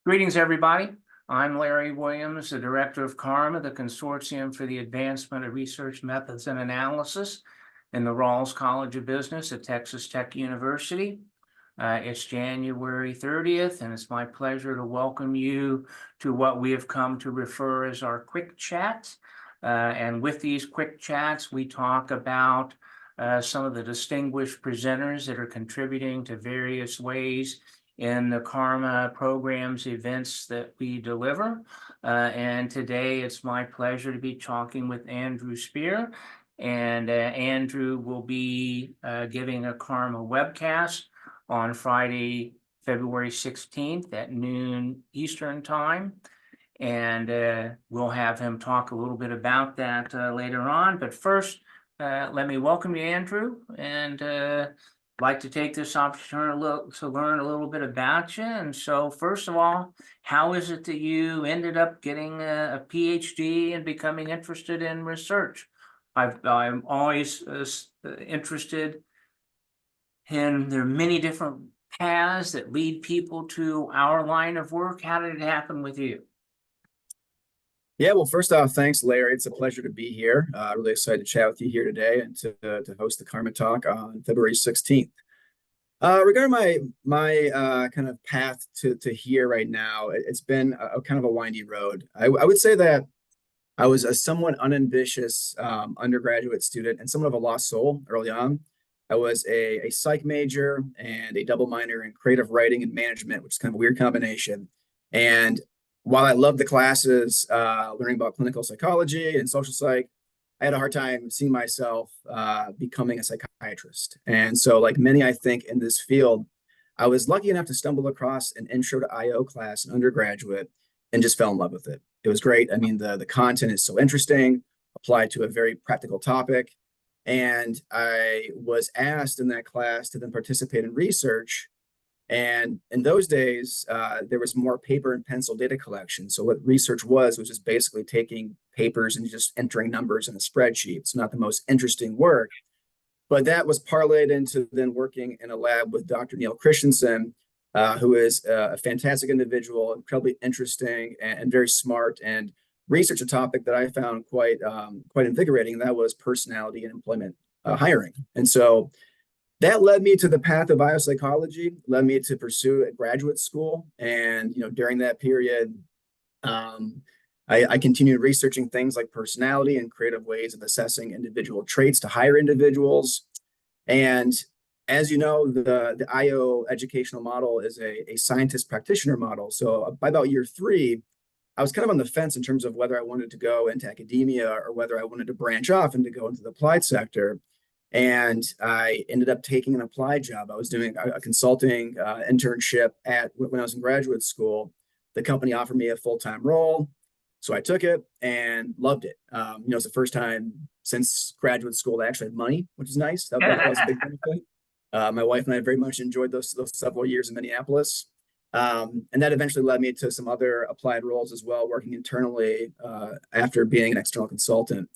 Greetings, everybody. I'm Larry Williams, the Director of CARMA, the Consortium for the Advancement of Research Methods and Analysis in the Rawls College of Business at Texas Tech University. It's January 30th, and it's my pleasure to welcome you to what we have come to refer as our quick chats. And with these quick chats, we talk about some of the distinguished presenters that are contributing to various ways in the CARMA programs, events that we deliver. And today it's my pleasure to be talking with Andrew Speer. And Andrew will be giving a CARMA webcast on Friday, February 16th at noon Eastern time. And we'll have him talk a little bit about that later on. But first, let me welcome you, Andrew, and like to take this opportunity to learn a little bit about you. And so first of all, how is it that you ended up getting a PhD and becoming interested in research? I'm always interested in there are many different paths that lead people to our line of work. How did it happen with you? Yeah, well, first off, thanks, Larry. It's a pleasure to be here. Really excited to chat with you here today and to host the CARMA Talk on February 16th. Regarding my kind of path to here right now, it's been a kind of a windy road. I would say that I was a somewhat unambitious undergraduate student and somewhat of a lost soul early on. I was a psych major and a double minor in creative writing and management, which is kind of a weird combination. And while I loved the classes, learning about clinical psychology and social psych, I had a hard time seeing myself becoming a psychiatrist. And so, like many, I think, in this field, I was lucky enough to stumble across an intro to IO class in undergraduate and just fell in love with it. It was great. I mean, the content is so interesting, applied to a very practical topic. And I was asked in that class to then participate in research. And in those days, there was more paper and pencil data collection. So what research was just basically taking papers and just entering numbers in a spreadsheet. It's not the most interesting work, but that was parlayed into then working in a lab with Dr. Neil Christensen, who is a fantastic individual, incredibly interesting and very smart, and research a topic that I found quite invigorating. And that was personality and employment hiring. And so that led me to the path of biopsychology, led me to pursue a graduate school. And, during that period, I continued researching things like personality and creative ways of assessing individual traits to hire individuals. And as you know, the IO educational model is a scientist practitioner model. So by about year 3, I was kind of on the fence in terms of whether I wanted to go into academia or whether I wanted to branch off and to go into the applied sector. And I ended up taking an applied job. I was doing a consulting internship when I was in graduate school. The company offered me a full-time role, so I took it and loved it. It's the first time since graduate school that I actually had money, which is nice. That was a big benefit. My wife and I very much enjoyed those several years in Minneapolis. And that eventually led me to some other applied roles as well, working internally after being an external consultant.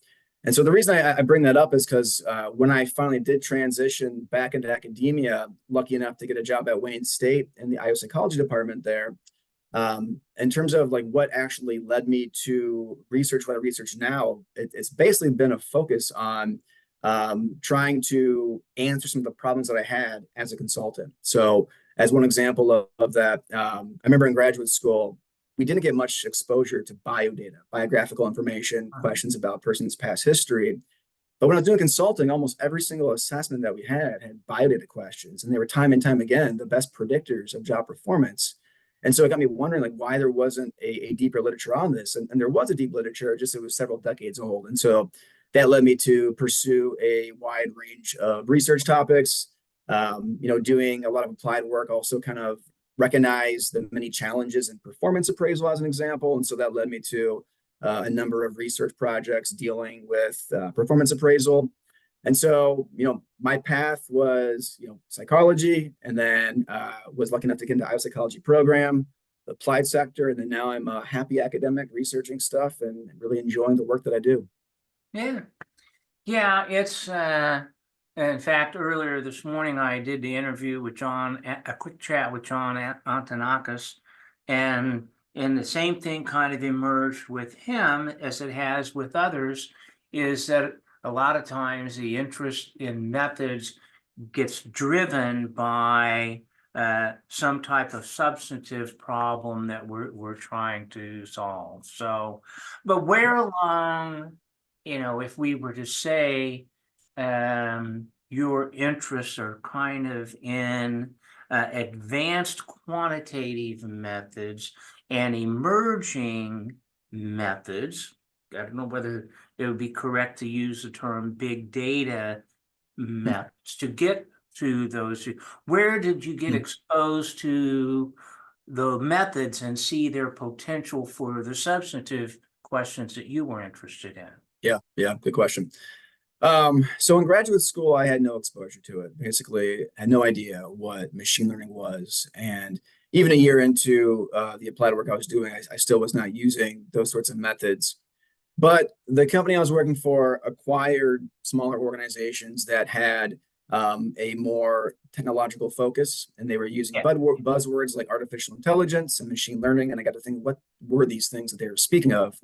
And so the reason I bring that up is because when I finally did transition back into academia, lucky enough to get a job at Wayne State in the IO psychology department there, in terms of like what actually led me to research what I research now, it's basically been a focus on trying to answer some of the problems that I had as a consultant. So as one example of that, I remember in graduate school, we didn't get much exposure to biodata, biographical information, questions about a person's past history. But when I was doing consulting, almost every single assessment that we had biodata questions, and they were time and time again the best predictors of job performance. And so it got me wondering like why there wasn't a deeper literature on this. And there was a deep literature, just it was several decades old. And so that led me to pursue a wide range of research topics, doing a lot of applied work, also kind of recognize the many challenges in performance appraisal as an example. And so that led me to a number of research projects dealing with performance appraisal. And so, my path was, psychology, and then was lucky enough to get into IO psychology program, the applied sector. And then now I'm a happy academic researching stuff and really enjoying the work that I do. Yeah. Yeah, it's in fact, earlier this morning, I did the interview with a quick chat with John Antonakis, And the same thing kind of emerged with him as it has with others, is that a lot of times the interest in methods gets driven by some type of substantive problem that we're trying to solve. So, but where along, if we were to say your interests are kind of in advanced quantitative methods and emerging methods. I don't know whether it would be correct to use the term big data methods to get to those. Where did you get exposed to the methods and see their potential for the substantive questions that you were interested in? Yeah, good question. So in graduate school, I had no exposure to it. Basically, I had no idea what machine learning was. And even a year into the applied work I was doing, I still was not using those sorts of methods. But the company I was working for acquired smaller organizations that had a more technological focus, and they were using Yeah. buzzwords like artificial intelligence and machine learning. And I got to think, what were these things that they were speaking of?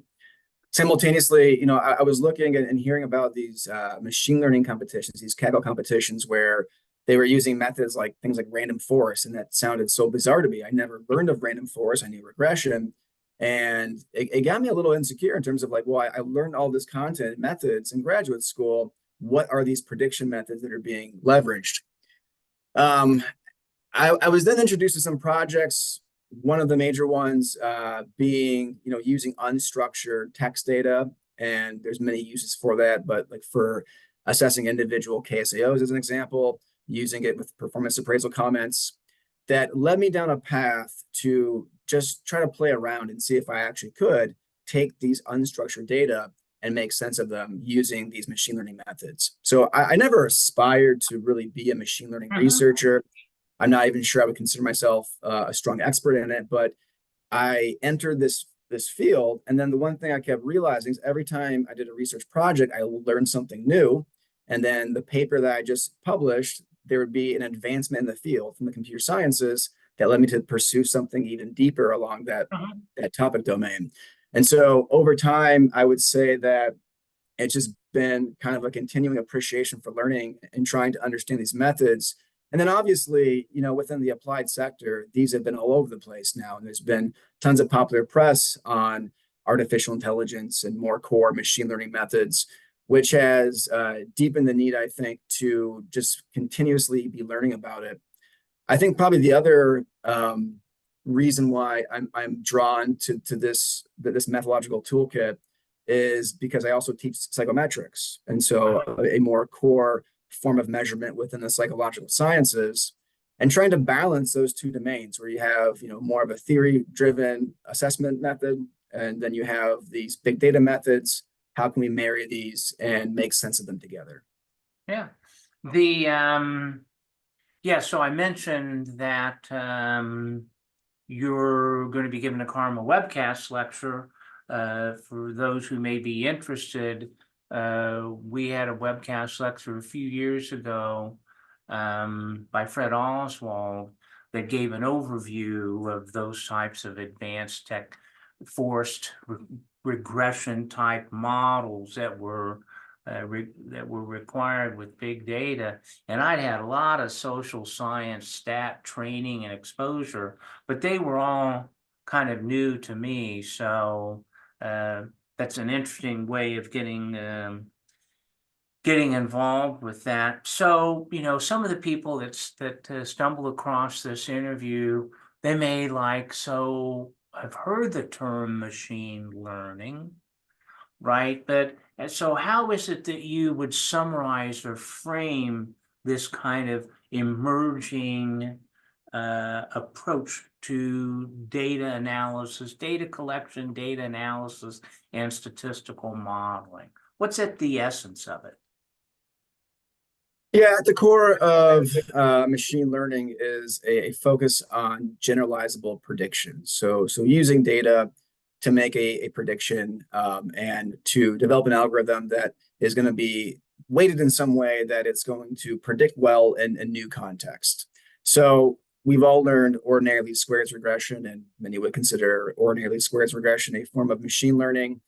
Simultaneously, I was looking and hearing about these machine learning competitions, these Kaggle competitions where they were using methods like things like random forest, and that sounded so bizarre to me. I never learned of random forest. I knew regression, and it got me a little insecure in terms of like, well, I learned all this content methods in graduate school. What are these prediction methods that are being leveraged? Um, I was then introduced to some projects. One of the major ones being, using unstructured text data, and there's many uses for that. But like for assessing individual KSAOs as an example, using it with performance appraisal comments, that led me down a path to just try to play around and see if I actually could take these unstructured data and make sense of them using these machine learning methods. So I never aspired to really be a machine learning researcher. I'm not even sure I would consider myself a strong expert in it, but I entered this field, and then the one thing I kept realizing is every time I did a research project, I learned something new, and then the paper that I just published, there would be an advancement in the field from the computer sciences that led me to pursue something even deeper along that topic domain. And so over time, I would say that it's just been kind of a continuing appreciation for learning and trying to understand these methods. And then obviously, within the applied sector, these have been all over the place now. And there's been tons of popular press on artificial intelligence and more core machine learning methods, which has deepened the need, I think, to just continuously be learning about it. I think probably the other reason why I'm drawn to this methodological toolkit is because I also teach psychometrics. And so a more core form of measurement within the psychological sciences, and trying to balance those two domains where you have, more of a theory-driven assessment method, and then you have these big data methods. How can we marry these and make sense of them together? Yeah. So I mentioned that you're going to be giving a Karma webcast lecture. For those who may be interested, we had a webcast lecture a few years ago by Fred Oswald that gave an overview of those types of advanced forced regression type models that were required with big data. And I'd had a lot of social science stat training and exposure, but they were all kind of new to me. So that's an interesting way of getting involved with that. So, some of the people that stumble across this interview, they may so I've heard the term machine learning, right? But so how is it that you would summarize or frame this kind of emerging approach to data analysis, data collection, data analysis, and statistical modeling? What's at the essence of it? Yeah, at the core of machine learning is a focus on generalizable prediction. So using data to make a prediction and to develop an algorithm that is going to be weighted in some way that it's going to predict well in new context. So we've all learned ordinary least squares regression, and many would consider ordinary least squares regression a form of machine learning.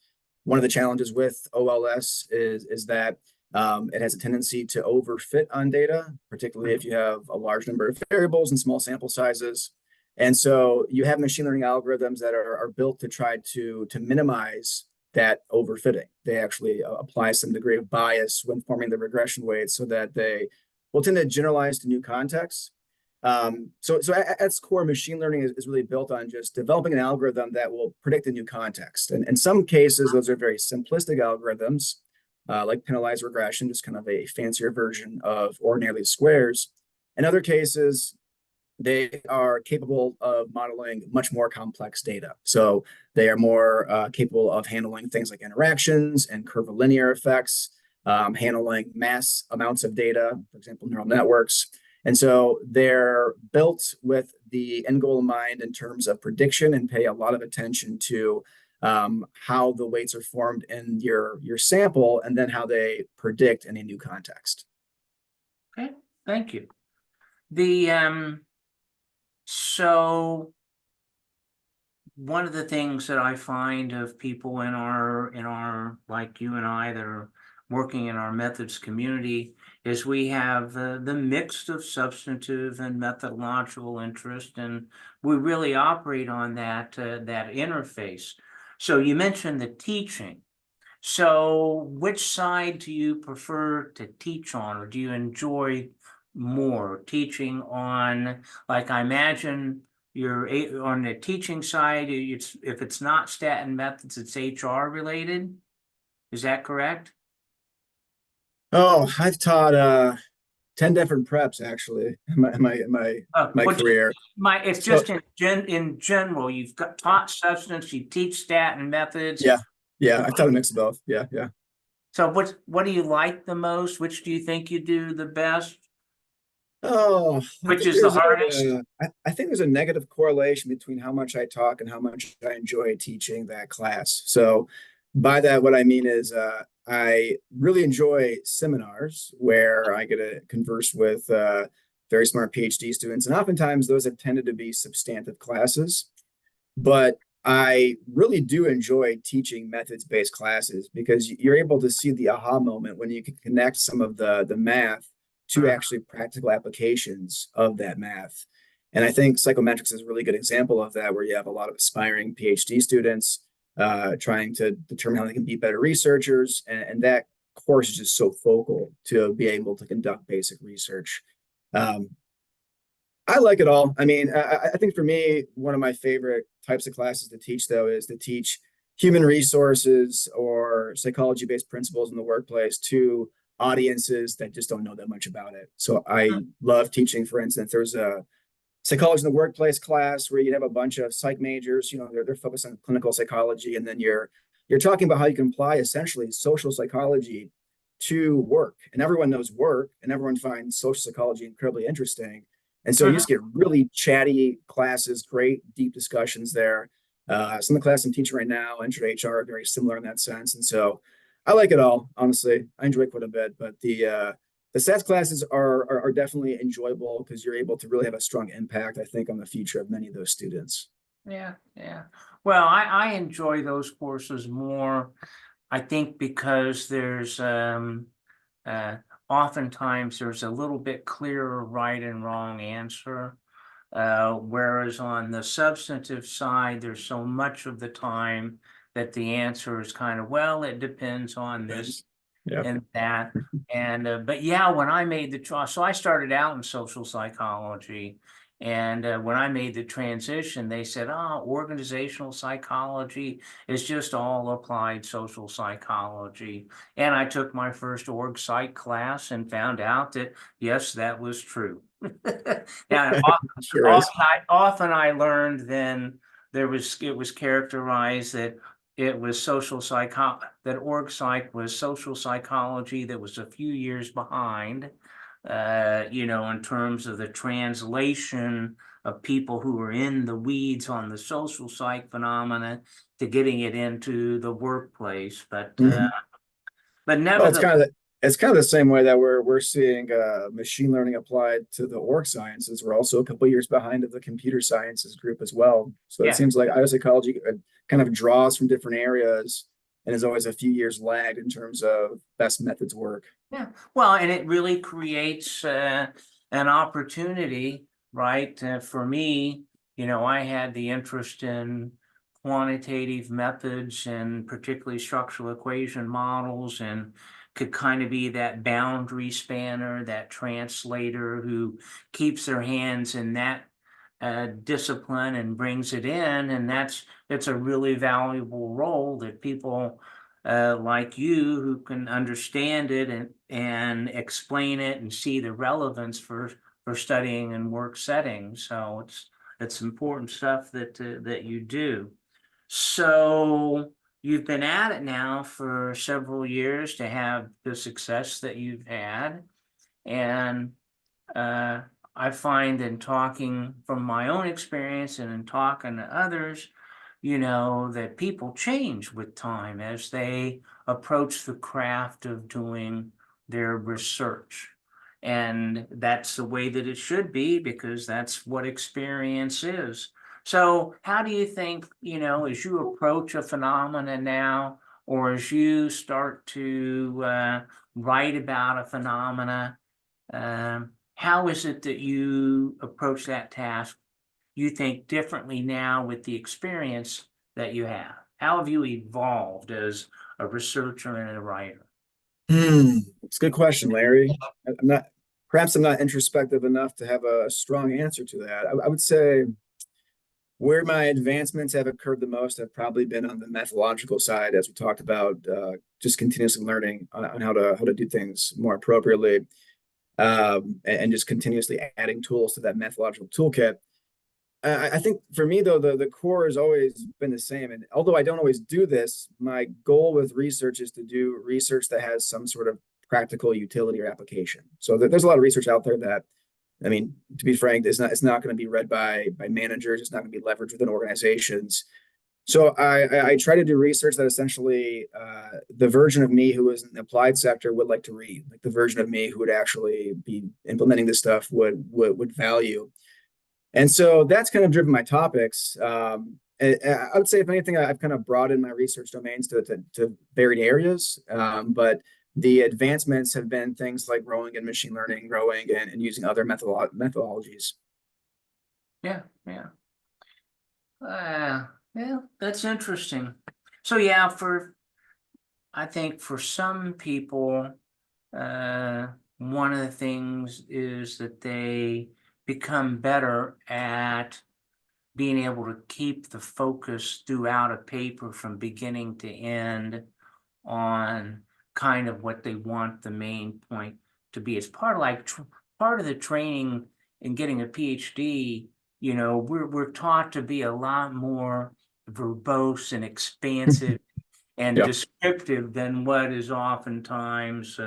One of the challenges with OLS is that it has a tendency to overfit on data, particularly if you have a large number of variables and small sample sizes. And so you have machine learning algorithms that are built to try to minimize that overfitting. They actually apply some degree of bias when forming the regression weights so that they will tend to generalize to new contexts. So at its core, machine learning is really built on just developing an algorithm that will predict a new context. And in some cases, those are very simplistic algorithms, like penalized regression, just kind of a fancier version of ordinary least squares. In other cases, they are capable of modeling much more complex data. So they are more capable of handling things like interactions and curvilinear effects, handling mass amounts of data, for example, neural networks. And so they're built with the end goal in mind in terms of prediction and pay a lot of attention to how the weights are formed in your sample and then how they predict in a new context. Okay, thank you. So one of the things that I find of people in our like you and I that are working in our methods community is we have the mix of substantive and methodological interest, and we really operate on that interface. So you mentioned the teaching. So which side do you prefer to teach on, or do you enjoy more teaching on, like I imagine you're on the teaching side, it's if it's not stat and methods, it's HR related. Is that correct? Oh, I've taught 10 different preps actually in my Well, career. it's So just in general, you've got taught substance, you teach stat and methods. yeah, yeah, I've taught a mix of both. Yeah, yeah. So what do you like the most? Which do you think you do the best? Oh, Which is the hardest? I think there's a negative correlation between how much I talk and how much I enjoy teaching that class. So by that, what I mean is I really enjoy seminars where I get to converse with very smart PhD students, and oftentimes those have tended to be substantive classes. But I really do enjoy teaching methods-based classes because you're able to see the aha moment when you can connect some of the math to actually practical applications of that math. And I think psychometrics is a really good example of that, where you have a lot of aspiring PhD students trying to determine how they can be better researchers. And that course is just so focal to be able to conduct basic research. Um, I like it all. I mean, I think for me, one of my favorite types of classes to teach, though, is to teach human resources or psychology-based principles in the workplace to audiences that just don't know that much about it. So I love teaching, for instance, there's a psychology in the workplace class where you have a bunch of psych majors, they're focused on clinical psychology, and then you're talking about how you can apply essentially social psychology to work. And everyone knows work, and everyone finds social psychology incredibly interesting. And so you just get really chatty classes, great deep discussions there. Some of the class I'm teaching right now, Intro to HR, are very similar in that sense. And so I like it all, honestly. I enjoy it quite a bit. But the stats classes are definitely enjoyable because you're able to really have a strong impact, I think, on the future of many of those students. Yeah, yeah. Well, I enjoy those courses more, I think, because there's oftentimes there's a little bit clearer right and wrong answer. Whereas on the substantive side, there's so much of the time that the answer is kind of, well, it depends on this Yeah. and that. And but yeah, when I made the choice, so I started out in social psychology, and when I made the transition, they said, "Oh, organizational psychology is just all applied social psychology." And I took my first org psych class and found out that yes, that was true. Now, Sure is. often I learned then it was characterized that it was that org psych was social psychology that was a few years behind, in terms of the translation of people who were in the weeds on the social psych phenomena to getting it into the workplace. But Mhm. Well, it's nevertheless, kind of It's kind of the same way that we're seeing machine learning applied to the org sciences. We're also a couple years behind of the computer sciences group as well. So it Yeah. seems like biopsychology kind of draws from different areas and is always a few years lagged in terms of best methods work. Yeah, well, and it really creates an opportunity, right? For me, I had the interest in quantitative methods and particularly structural equation models, and could kind of be that boundary spanner, that translator who keeps their hands in that discipline and brings it in. And it's a really valuable role that people like you who can understand it and explain it and see the relevance for studying and work settings. So it's important stuff that you do. So you've been at it now for several years to have the success that you've had. And uh, I find in talking from my own experience and in talking to others, that people change with time as they approach the craft of doing their research. And that's the way that it should be, because that's what experience is. So how do you think, as you approach a phenomena now, or as you start to write about a phenomena, how is it that you approach that task, you think, differently now with the experience that you have? How have you evolved as a researcher and a writer? It's a good question, Larry. Perhaps I'm not introspective enough to have a strong answer to that. I would say where my advancements have occurred the most have probably been on the methodological side, as we talked about, just continuously learning on how to do things more appropriately, and just continuously adding tools to that methodological toolkit. I think for me, though, the core has always been the same. And although I don't always do this, my goal with research is to do research that has some sort of practical utility or application. So there's a lot of research out there that, I mean, to be frank, it's not going to be read by managers. It's not going to be leveraged within organizations. So I try to do research that essentially the version of me who was in the applied sector would like to read, like the version of me who would actually be implementing this stuff would value. And so that's kind of driven my topics. I would say, if anything, I've kind of broadened my research domains to varied areas. But the advancements have been things like growing in machine learning, growing and using other methodologies. Yeah, yeah. Yeah, that's interesting. So yeah, I think for some people, one of the things is that they become better at being able to keep the focus throughout a paper from beginning to end on kind of what they want the main point to be. It's part of part of the training in getting a PhD. We're taught to be a lot more verbose and expansive and Yeah. descriptive than what is oftentimes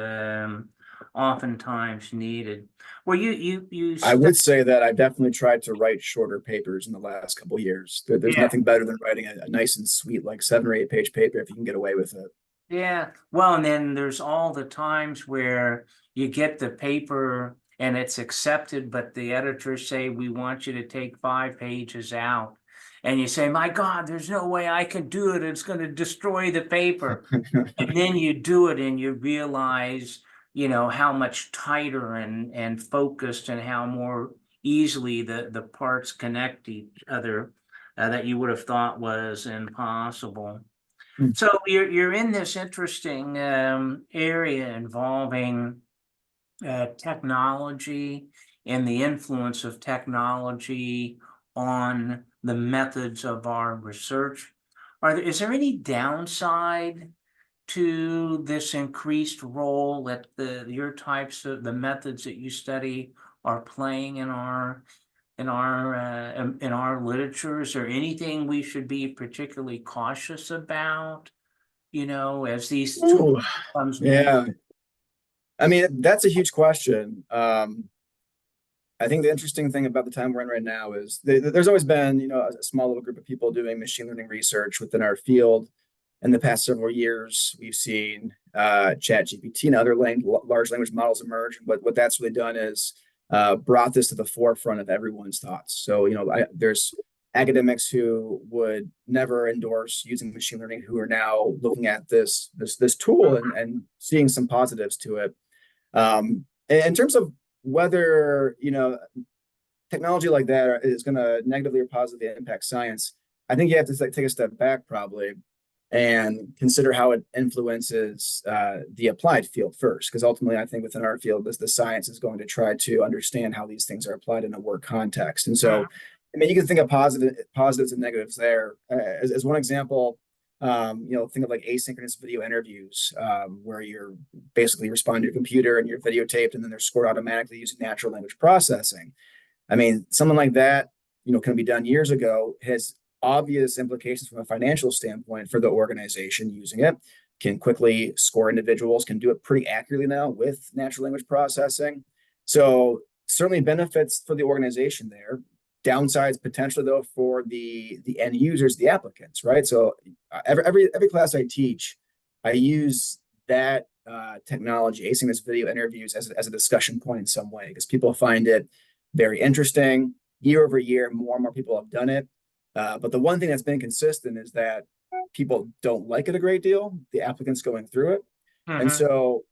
needed. Well, you I study, would say that I definitely tried to write shorter papers in the last couple of years. There's yeah. nothing better than writing a nice and sweet, like 7 or 8 page paper if you can get away with it. Yeah, well, and then there's all the times where you get the paper and it's accepted, but the editors say, we want you to take 5 pages out. And you say, my God, there's no way I can do it. It's going to destroy the paper. And then you do it and you realize, how much tighter and focused and how more easily the parts connect each other, that you would have thought was impossible. Hmm. So you're in this interesting area involving technology and the influence of technology on the methods of our research. Is there any downside to this increased role that your types of the methods that you study are playing in our literature? Is there anything we should be particularly cautious about, as these tools Ooh, comes more? yeah. I mean, that's a huge question. I think the interesting thing about the time we're in right now is there's always been, a small little group of people doing machine learning research within our field. in the past several years, we've seen ChatGPT and other large language models emerge. But what that's really done is brought this to the forefront of everyone's thoughts. So, there's academics who would never endorse using machine learning who are now looking at this tool and seeing some positives to it. In terms of whether, technology like that is going to negatively or positively impact science, I think you have to take a step back probably and consider how it influences the applied field first. Because ultimately, I think within our field, the science is going to try to understand how these things are applied in a work context. And so, I mean, you can think of positives and negatives there. As one example, think of like asynchronous video interviews, where you're basically responding to your computer and you're videotaped, and then they're scored automatically using natural language processing. I mean, something like that, can be done years ago, has obvious implications from a financial standpoint for the organization using it, can quickly score individuals, can do it pretty accurately now with natural language processing. So certainly benefits for the organization there. Downsides potentially though for the end users, the applicants, right? So every class I teach, I use that technology, asynchronous video interviews, as a discussion point in some way, because people find it very interesting. Year over year, more and more people have done it. But the one thing that's been consistent is that people don't like it a great deal, the applicants going through it. And so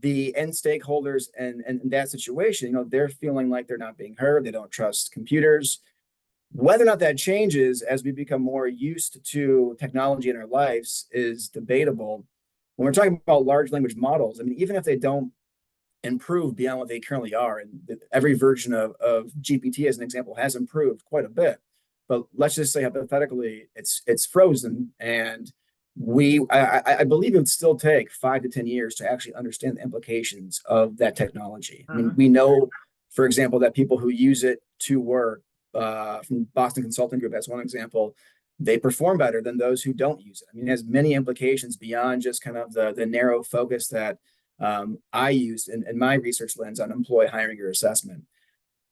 the end stakeholders and in that situation, they're feeling like they're not being heard. They don't trust computers. Whether or not that changes as we become more used to technology in our lives is debatable. When we're talking about large language models, I mean, even if they don't improve beyond what they currently are, and every version of GPT, as an example, has improved quite a bit. But let's just say hypothetically, it's frozen, and I believe it would still take 5 to 10 years to actually understand the implications of that technology. I mean, we know, for example, that people who use it to work, from Boston Consulting Group, as one example, they perform better than those who don't use it. I mean, it has many implications beyond just kind of the narrow focus that I use in my research lens on employee hiring or assessment.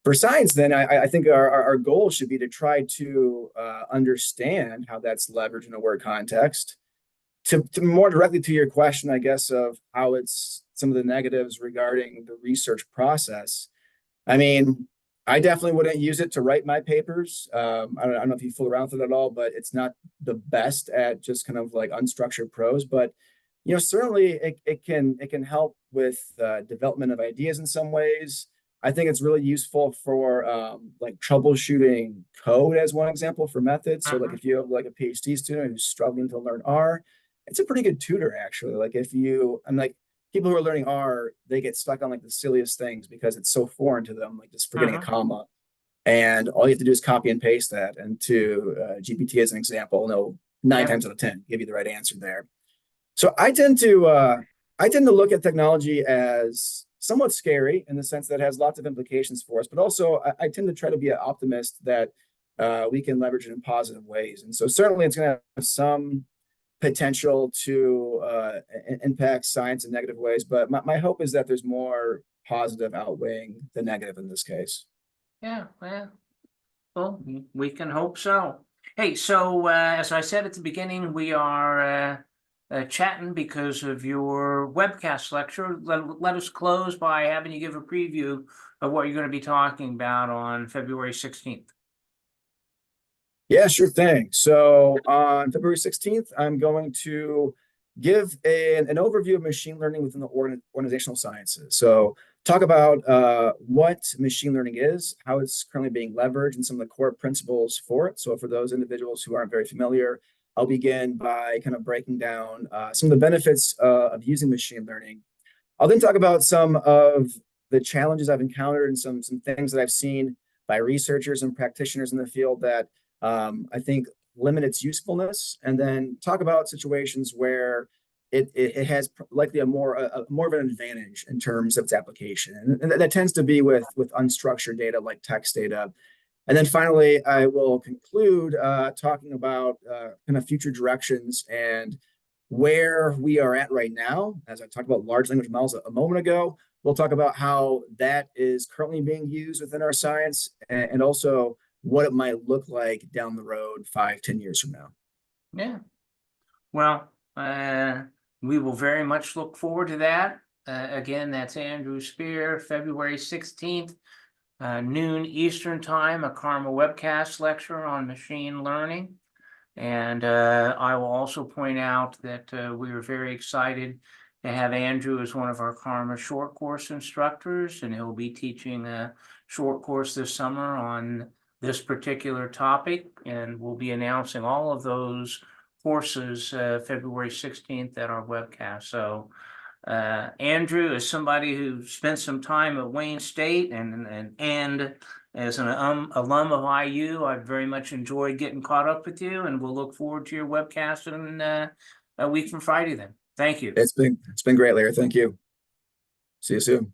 For science, then, I think our goal should be to try to understand how that's leveraged in a work context. To more directly to your question, I guess, of how it's some of the negatives regarding the research process. I mean, I definitely wouldn't use it to write my papers. I don't know if you fool around with it at all, but it's not the best at just kind of like unstructured prose. But certainly it can help with development of ideas in some ways. I think it's really useful for like troubleshooting code, as one example, for methods. So like if you have like a PhD student who's struggling to learn R, it's a pretty good tutor actually. Like I'm like, people who are learning R, they get stuck on like the silliest things because it's so foreign to them, like just forgetting a comma. And all you have to do is copy and paste that into GPT as an example. No, 9 times out of 10 give you the right answer there. So I tend to look at technology as somewhat scary in the sense that it has lots of implications for us, but also I tend to try to be an optimist that we can leverage it in positive ways. And so certainly it's going to have some potential to impact science in negative ways, but my hope is that there's more positive outweighing the negative in this case. Yeah, well, we can hope so. Hey, so as I said at the beginning, we are chatting because of your webcast lecture. Let us close by having you give a preview of what you're going to be talking about on February 16th. Yeah, sure thing. So on February 16th, I'm going to give an overview of machine learning within the organizational sciences. So talk about what machine learning is, how it's currently being leveraged, and some of the core principles for it. So for those individuals who aren't very familiar, I'll begin by kind of breaking down some of the benefits of using machine learning. I'll then talk about some of the challenges I've encountered and some things that I've seen by researchers and practitioners in the field that I think limit its usefulness, and then talk about situations where it has likely a more of an advantage in terms of its application, and that tends to be with unstructured data like text data. And then finally, I will conclude talking about kind of future directions and where we are at right now. As I talked about large language models a moment ago, we'll talk about how that is currently being used within our science, and also what it might look like down the road 5, 10 years from now. Yeah. Well, we will very much look forward to that. Again, that's Andrew Speer, February 16th, noon Eastern Time, a Karma webcast lecture on machine learning. And I will also point out that we are very excited to have Andrew as one of our Karma short course instructors, and he'll be teaching a short course this summer on this particular topic, and we'll be announcing all of those courses February 16th at our webcast. So Andrew is somebody who spent some time at Wayne State and as an alum of IU, I've very much enjoyed getting caught up with you, and we'll look forward to your webcast in a week from Friday then. Thank you. It's been great, Larry. Thank you. See you soon.